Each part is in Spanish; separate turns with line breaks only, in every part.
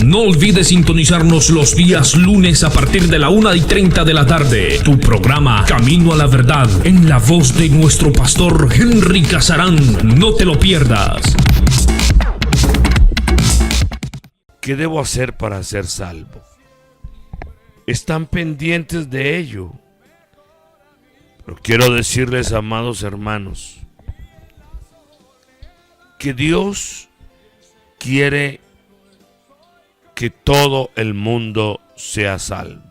No olvides sintonizarnos los días lunes a partir de la 1:30 de la tarde. Tu programa Camino a la Verdad, en la voz de nuestro pastor Henry Casarán. No te lo pierdas.
¿Qué debo hacer para ser salvo? Están pendientes de ello. Pero quiero decirles, amados hermanos, que Dios quiere que todo el mundo sea salvo.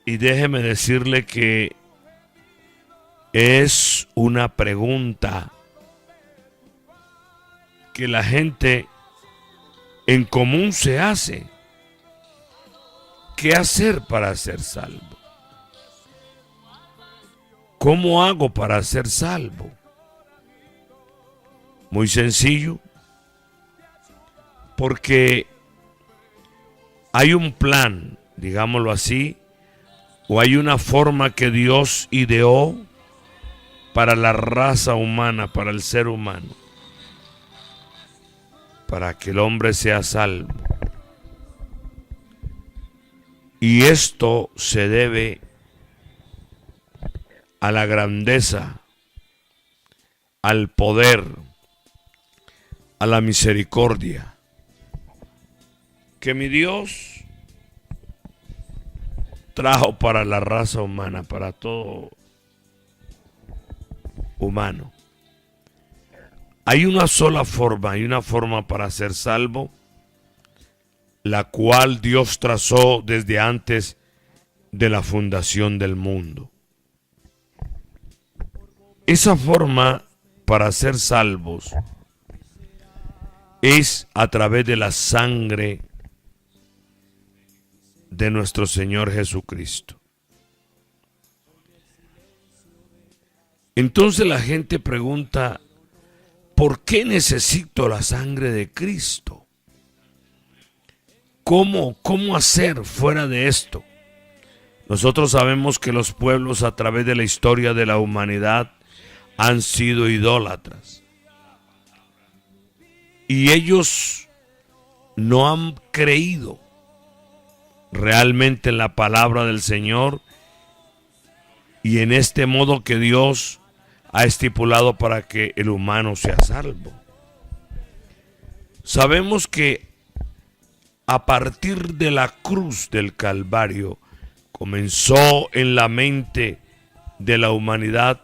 Y déjeme decirle que es una pregunta que la gente en común se hace. ¿Qué hacer para ser salvo? ¿Cómo hago para ser salvo? Muy sencillo, porque hay un plan, digámoslo así, o hay una forma que Dios ideó para la raza humana, para el ser humano, para que el hombre sea salvo. Y esto se debe a la grandeza, al poder, a la misericordia que mi Dios trajo para la raza humana, para todo humano. Hay una sola forma, hay una forma para ser salvo, la cual Dios trazó desde antes de la fundación del mundo. Esa forma para ser salvos es a través de la sangre de nuestro Señor Jesucristo. Entonces la gente pregunta, ¿por qué necesito la sangre de Cristo? ¿Cómo hacer fuera de esto? Nosotros sabemos que los pueblos a través de la historia de la humanidad han sido idólatras. Y ellos no han creído realmente en la palabra del Señor y en este modo que Dios ha estipulado para que el humano sea salvo. Sabemos que a partir de la cruz del Calvario comenzó en la mente de la humanidad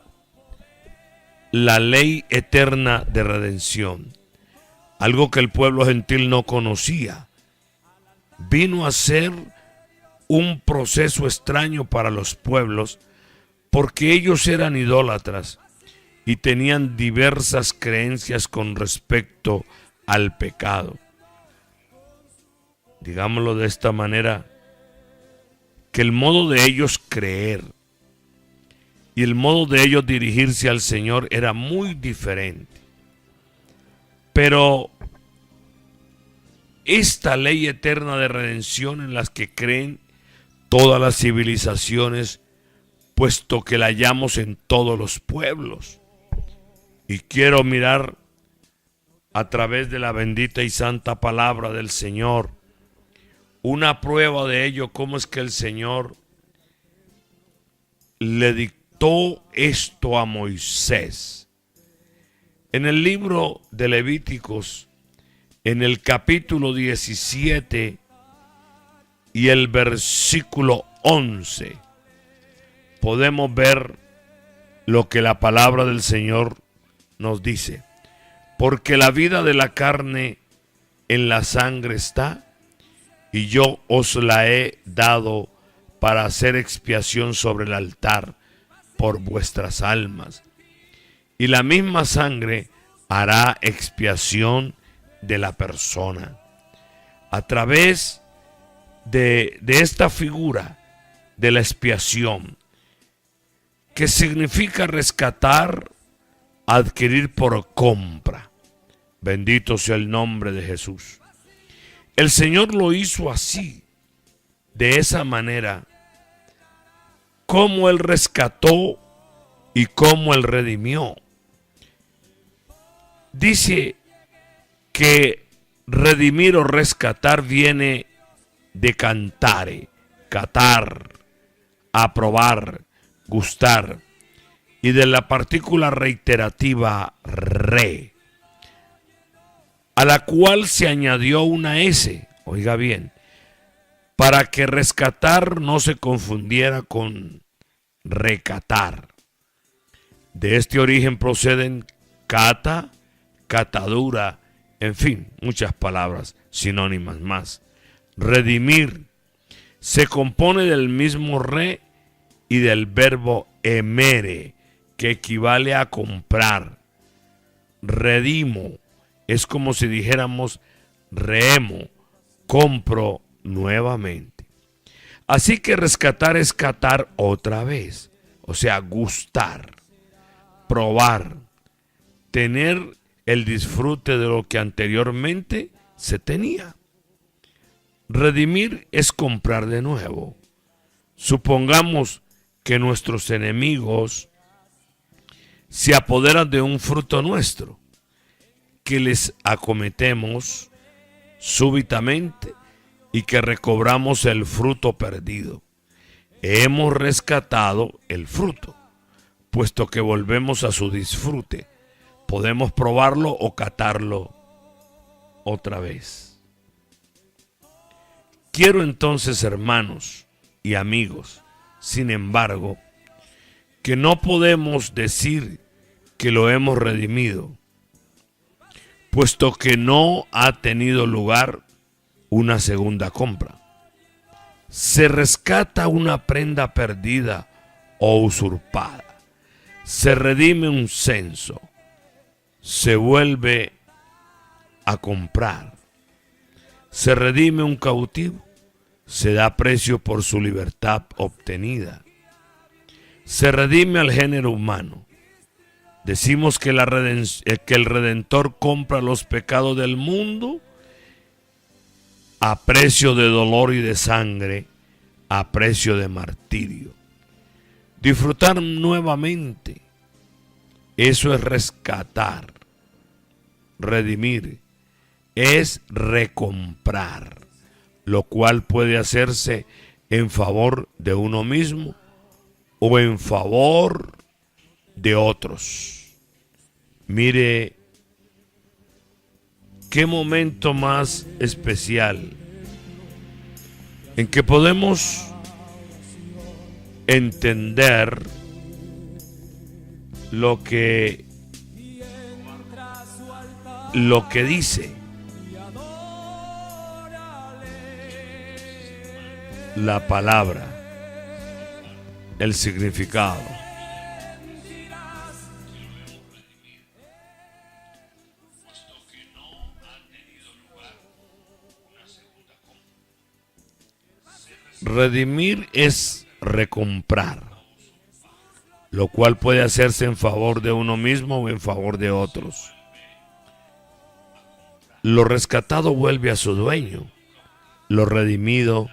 la ley eterna de redención, algo que el pueblo gentil no conocía. Vino a ser un proceso extraño para los pueblos porque ellos eran idólatras y tenían diversas creencias con respecto al pecado. Digámoslo de esta manera, que el modo de ellos creer y el modo de ellos dirigirse al Señor era muy diferente. Pero esta ley eterna de redención en las que creen todas las civilizaciones, puesto que la hallamos en todos los pueblos. Y quiero mirar a través de la bendita y santa palabra del Señor una prueba de ello, cómo es que el Señor le dictó esto a Moisés. En el libro de Levíticos, en el capítulo 17 y el versículo 11, podemos ver lo que la palabra del Señor nos dice. Porque la vida de la carne en la sangre está, y yo os la he dado para hacer expiación sobre el altar por vuestras almas. Y la misma sangre hará expiación de la persona. A través de esta figura de la expiación, que significa rescatar, adquirir por compra. Bendito sea el nombre de Jesús. El Señor lo hizo así, de esa manera, como Él rescató y como Él redimió. Dice que redimir o rescatar viene de cantare, catar, aprobar, gustar, y de la partícula reiterativa re, a la cual se añadió una S, oiga bien, para que rescatar no se confundiera con recatar. De este origen proceden cata, catadura, en fin, muchas palabras sinónimas más. Redimir se compone del mismo re y del verbo emere, que equivale a comprar. Redimo es como si dijéramos rehemo, compro nuevamente. Así que rescatar es catar otra vez, o sea, gustar, probar, tener el disfrute de lo que anteriormente se tenía. Redimir es comprar de nuevo. Supongamos que nuestros enemigos se apoderan de un fruto nuestro, que les acometemos súbitamente y que recobramos el fruto perdido. Hemos rescatado el fruto, puesto que volvemos a su disfrute. Podemos probarlo o catarlo otra vez. Quiero entonces, hermanos y amigos, sin embargo, que no podemos decir que lo hemos redimido, puesto que no ha tenido lugar una segunda compra. Se rescata una prenda perdida o usurpada. Se redime un censo. Se vuelve a comprar. Se redime un cautivo. Se da precio por su libertad obtenida. Se redime al género humano. Decimos que el Redentor compra los pecados del mundo a precio de dolor y de sangre, a precio de martirio. Disfrutar nuevamente, eso es rescatar. Redimir es recomprar, lo cual puede hacerse en favor de uno mismo o en favor de otros. Mire, qué momento más especial en que podemos entender lo que dice la palabra, el significado. Redimir es recomprar, lo cual puede hacerse en favor de uno mismo o en favor de otros. Lo rescatado vuelve a su dueño, lo redimido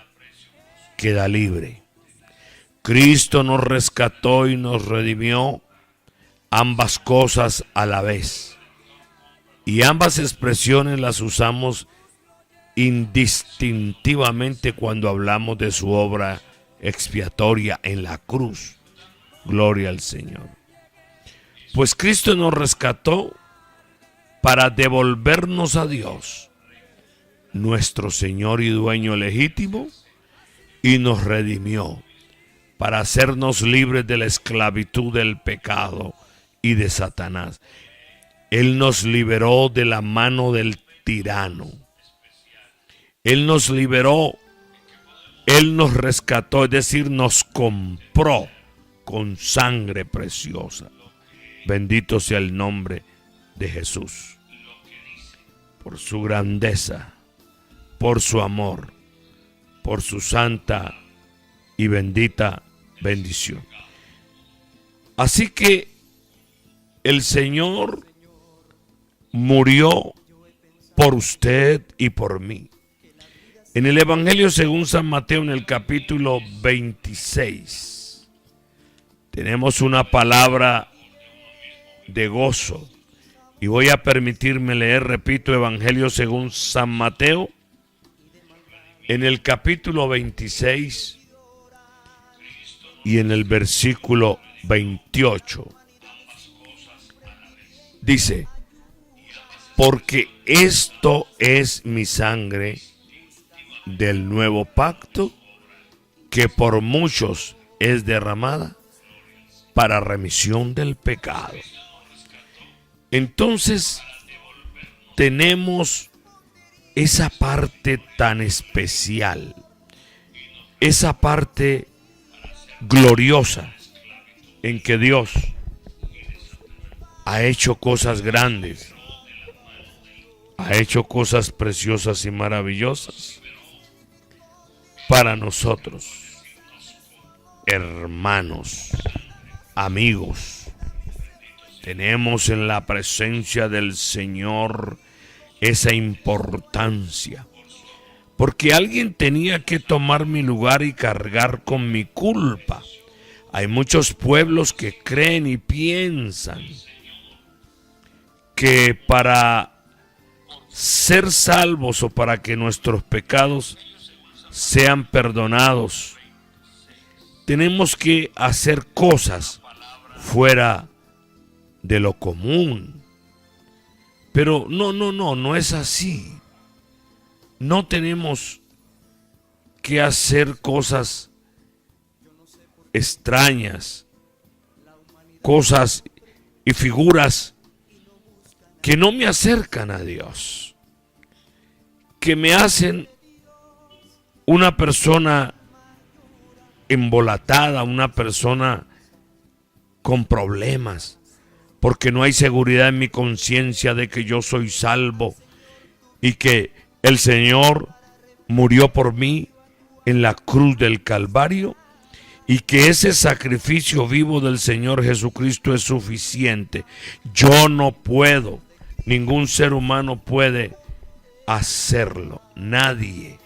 queda libre. Cristo nos rescató y nos redimió, ambas cosas a la vez. Y ambas expresiones las usamos indistintivamente cuando hablamos de su obra expiatoria en la cruz. Gloria al Señor. Pues Cristo nos rescató para devolvernos a Dios, nuestro Señor y dueño legítimo, y nos redimió para hacernos libres de la esclavitud del pecado y de Satanás. Él nos liberó de la mano del tirano. Él nos liberó, Él nos rescató, es decir, nos compró con sangre preciosa. Bendito sea el nombre de Jesús. Por su grandeza, por su amor, por su santa y bendita bendición. Así que el Señor murió por usted y por mí. En el Evangelio según San Mateo, en el capítulo 26, tenemos una palabra de gozo Y voy a permitirme leer, repito, Evangelio según San Mateo, en el capítulo 26 y en el versículo 28. Dice: porque esto es mi sangre del nuevo pacto, que por muchos es derramada para remisión del pecado. Entonces tenemos esa parte tan especial, esa parte gloriosa en que Dios ha hecho cosas grandes, ha hecho cosas preciosas y maravillosas para nosotros, hermanos, amigos. Tenemos en la presencia del Señor esa importancia, porque alguien tenía que tomar mi lugar y cargar con mi culpa. Hay muchos pueblos que creen y piensan que para ser salvos o para que nuestros pecados sean perdonados, tenemos que hacer cosas fuera de lo común. Pero no es así. No tenemos que hacer cosas extrañas, cosas y figuras que no me acercan a Dios, que me hacen una persona embolatada, una persona con problemas, porque no hay seguridad en mi conciencia de que yo soy salvo y que el Señor murió por mí en la cruz del Calvario y que ese sacrificio vivo del Señor Jesucristo es suficiente. Yo no puedo, ningún ser humano puede hacerlo, nadie,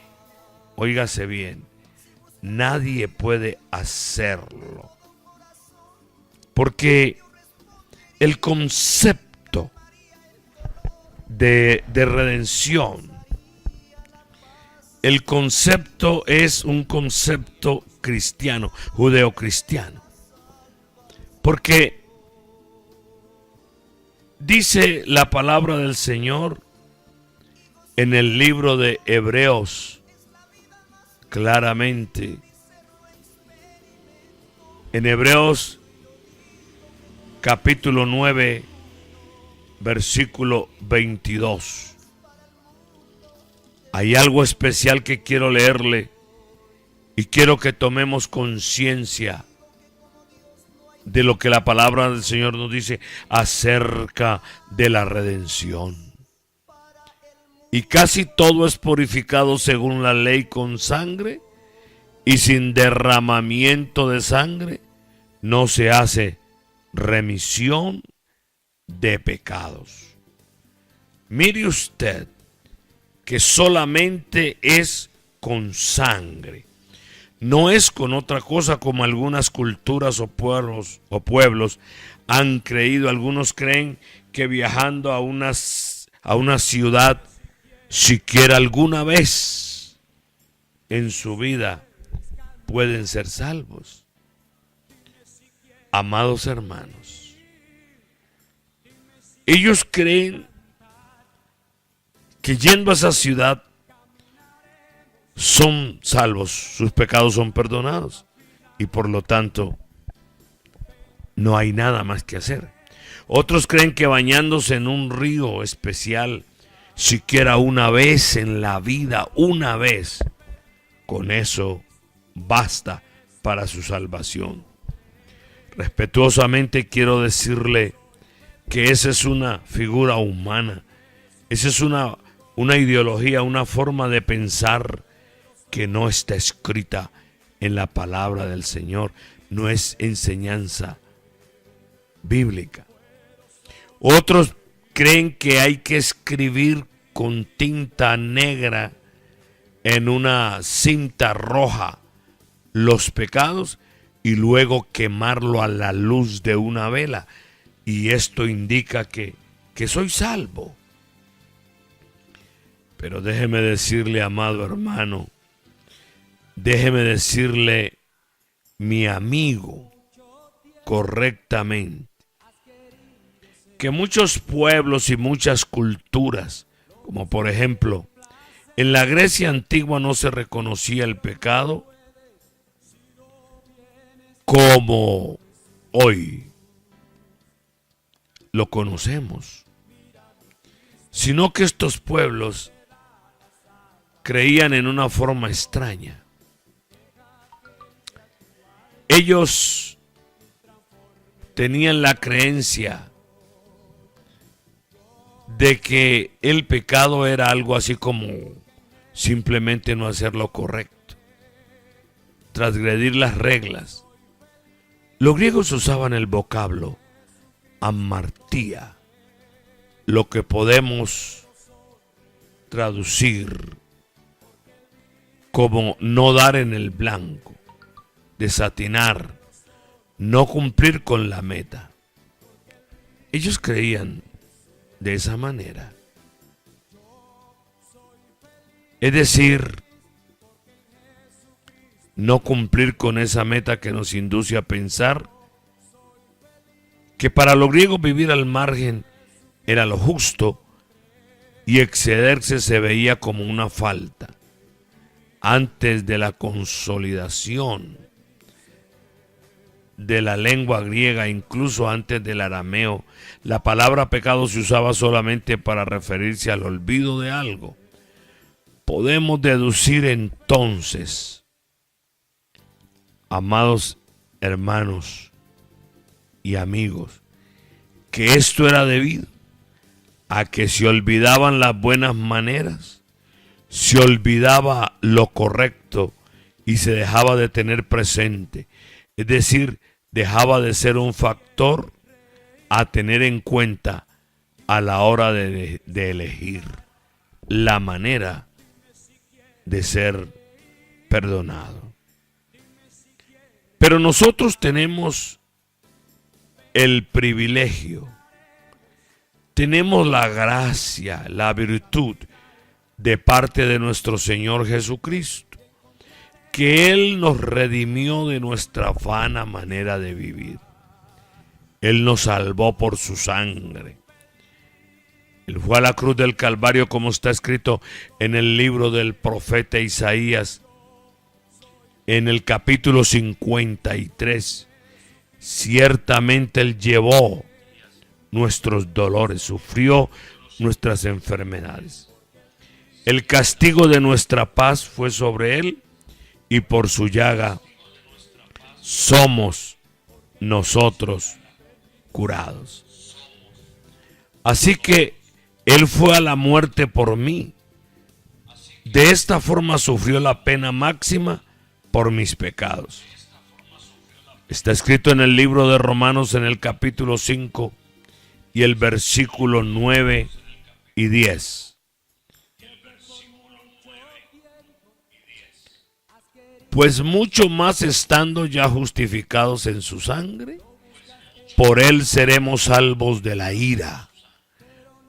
óigase bien, nadie puede hacerlo, porque el concepto de redención, el concepto es un concepto cristiano, judeocristiano, porque dice la palabra del Señor en el libro de Hebreos claramente, en Hebreos capítulo 9, versículo 22. Hay algo especial que quiero leerle y quiero que tomemos conciencia de lo que la palabra del Señor nos dice acerca de la redención. Y casi todo es purificado según la ley con sangre, y sin derramamiento de sangre no se hace remisión de pecados. Mire usted que solamente es con sangre, no es con otra cosa como algunas culturas o pueblos han creído. Algunos creen que viajando a una ciudad siquiera alguna vez en su vida pueden ser salvos. Amados hermanos, ellos creen que yendo a esa ciudad son salvos, sus pecados son perdonados y por lo tanto no hay nada más que hacer. Otros creen que bañándose en un río especial, siquiera una vez en la vida, una vez, con eso basta para su salvación. Respetuosamente quiero decirle que esa es una figura humana, esa es una ideología, una forma de pensar que no está escrita en la palabra del Señor, no es enseñanza bíblica. Otros creen que hay que escribir con tinta negra en una cinta roja los pecados y luego quemarlo a la luz de una vela. Y esto indica que que soy salvo. Pero déjeme decirle, amado hermano, déjeme decirle, mi amigo, correctamente, que muchos pueblos y muchas culturas, como por ejemplo, en la Grecia antigua no se reconocía el pecado como hoy lo conocemos, sino que estos pueblos creían en una forma extraña. Ellos tenían la creencia de que el pecado era algo así como simplemente no hacer lo correcto, transgredir las reglas. Los griegos usaban el vocablo amartía, lo que podemos traducir como no dar en el blanco, desatinar, no cumplir con la meta. Ellos creían de esa manera. Es decir, no cumplir con esa meta que nos induce a pensar que para los griegos vivir al margen era lo justo y excederse se veía como una falta. Antes de la consolidación de la lengua griega, incluso antes del arameo, la palabra pecado se usaba solamente para referirse al olvido de algo. Podemos deducir entonces, amados hermanos y amigos, que esto era debido a que se olvidaban las buenas maneras, se olvidaba lo correcto y se dejaba de tener presente. Es decir, dejaba de ser un factor a tener en cuenta a la hora de elegir la manera de ser perdonado. Pero nosotros tenemos el privilegio, tenemos la gracia, la virtud de parte de nuestro Señor Jesucristo, que Él nos redimió de nuestra vana manera de vivir. Él nos salvó por su sangre. Él fue a la cruz del Calvario, como está escrito en el libro del profeta Isaías, en el capítulo 53. Ciertamente Él llevó nuestros dolores, sufrió nuestras enfermedades. El castigo de nuestra paz fue sobre Él, y por su llaga somos nosotros curados. Así que Él fue a la muerte por mí. De esta forma sufrió la pena máxima por mis pecados. Está escrito en el libro de Romanos en el capítulo 5 y el versículo 9 y 10. Pues mucho más estando ya justificados en su sangre, por Él seremos salvos de la ira.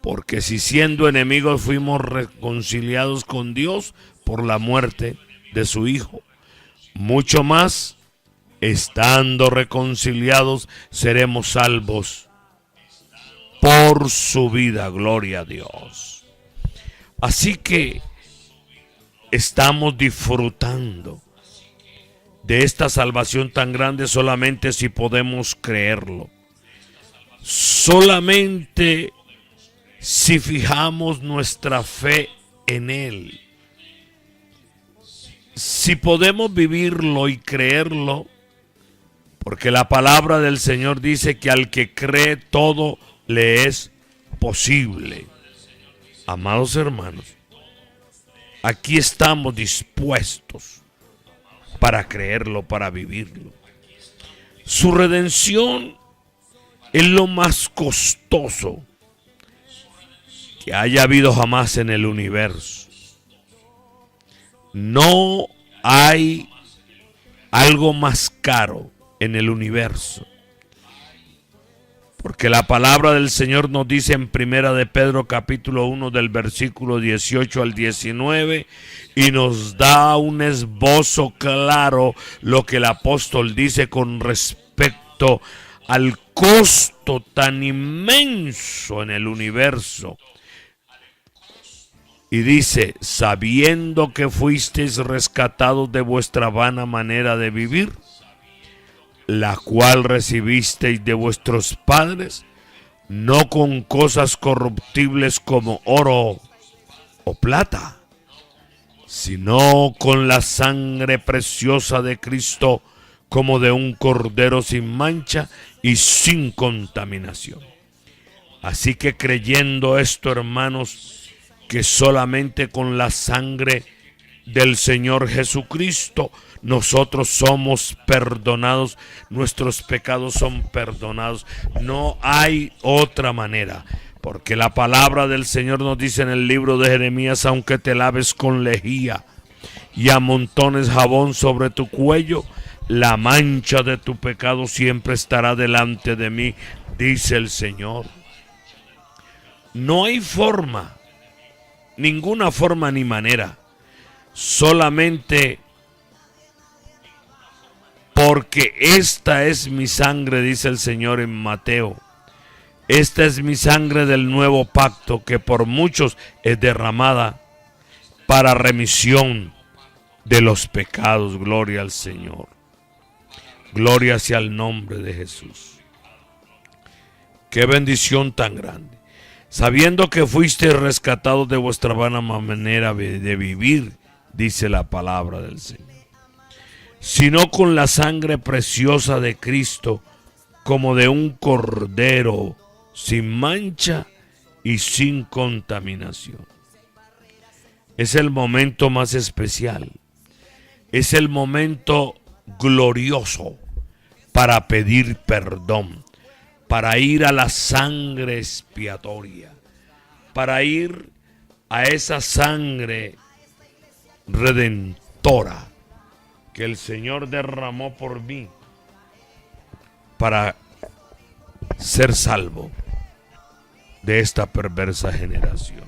Porque si siendo enemigos fuimos reconciliados con Dios por la muerte de su Hijo, mucho más, estando reconciliados, seremos salvos por su vida. Gloria a Dios. Así que estamos disfrutando de esta salvación tan grande solamente si podemos creerlo. Solamente si fijamos nuestra fe en Él. Si podemos vivirlo y creerlo, porque la palabra del Señor dice que al que cree todo le es posible. Amados hermanos, aquí estamos dispuestos para creerlo, para vivirlo. Su redención es lo más costoso que haya habido jamás en el universo. No hay algo más caro en el universo. Porque la palabra del Señor nos dice en Primera de Pedro capítulo 1 del versículo 18 al 19 y nos da un esbozo claro lo que el apóstol dice con respecto al costo tan inmenso en el universo. Y dice, sabiendo que fuisteis rescatados de vuestra vana manera de vivir, la cual recibisteis de vuestros padres, no con cosas corruptibles como oro o plata, sino con la sangre preciosa de Cristo, como de un cordero sin mancha y sin contaminación. Así que creyendo esto, hermanos, que solamente con la sangre del Señor Jesucristo nosotros somos perdonados, nuestros pecados son perdonados. No hay otra manera, porque la palabra del Señor nos dice en el libro de Jeremías, aunque te laves con lejía y amontones jabón sobre tu cuello, la mancha de tu pecado siempre estará delante de mí, dice el Señor. No hay forma, ninguna forma ni manera, solamente porque esta es mi sangre, dice el Señor en Mateo. Esta es mi sangre del nuevo pacto, que por muchos es derramada para remisión de los pecados. Gloria al Señor. Gloria sea el nombre de Jesús. Qué bendición tan grande. Sabiendo que fuiste rescatados de vuestra vana manera de vivir, dice la palabra del Señor, sino con la sangre preciosa de Cristo, como de un cordero sin mancha y sin contaminación. Es el momento más especial, es el momento glorioso para pedir perdón, para ir a la sangre expiatoria, para ir a esa sangre redentora que el Señor derramó por mí para ser salvo de esta perversa generación.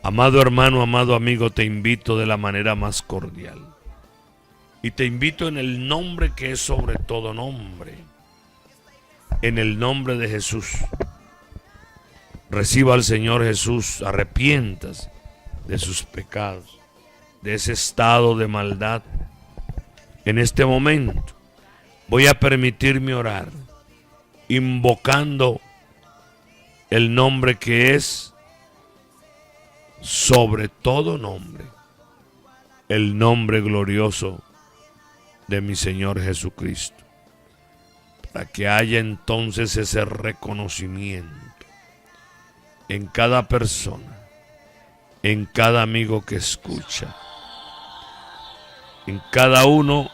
Amado hermano, amado amigo, te invito de la manera más cordial y te invito en el nombre que es sobre todo nombre, en el nombre de Jesús. Reciba al Señor Jesús, arrepiéntase de sus pecados, de ese estado de maldad. En este momento voy a permitirme orar, invocando el nombre que es sobre todo nombre, el nombre glorioso de mi Señor Jesucristo, para que haya entonces ese reconocimiento en cada persona, en cada amigo que escucha, en cada uno,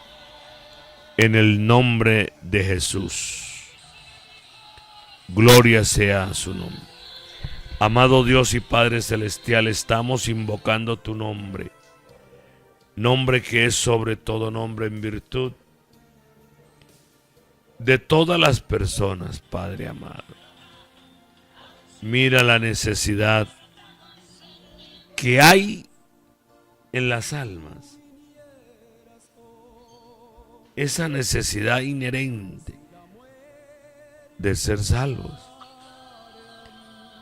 en el nombre de Jesús. Gloria sea a su nombre. Amado Dios y Padre Celestial, estamos invocando tu nombre, nombre que es sobre todo nombre, en virtud de todas las personas, Padre amado. Mira la necesidad que hay en las almas, esa necesidad inherente de ser salvos.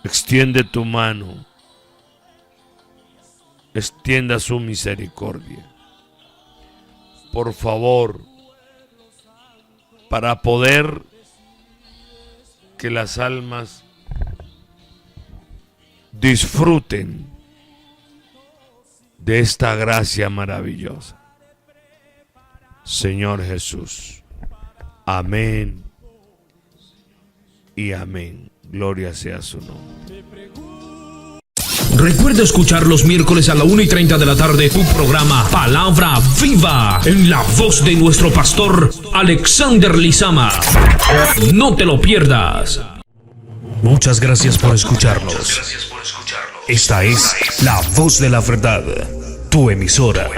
Extiende tu mano, extienda su misericordia, por favor, para poder que las almas disfruten de esta gracia maravillosa. Señor Jesús, amén y amén. Gloria sea su nombre.
Recuerda escuchar los miércoles a la 1:30 de la tarde tu programa Palabra Viva, en la voz de nuestro pastor Alexander Lizama. No te lo pierdas. Muchas gracias por escucharnos. Esta es La Voz de la Verdad, tu emisora.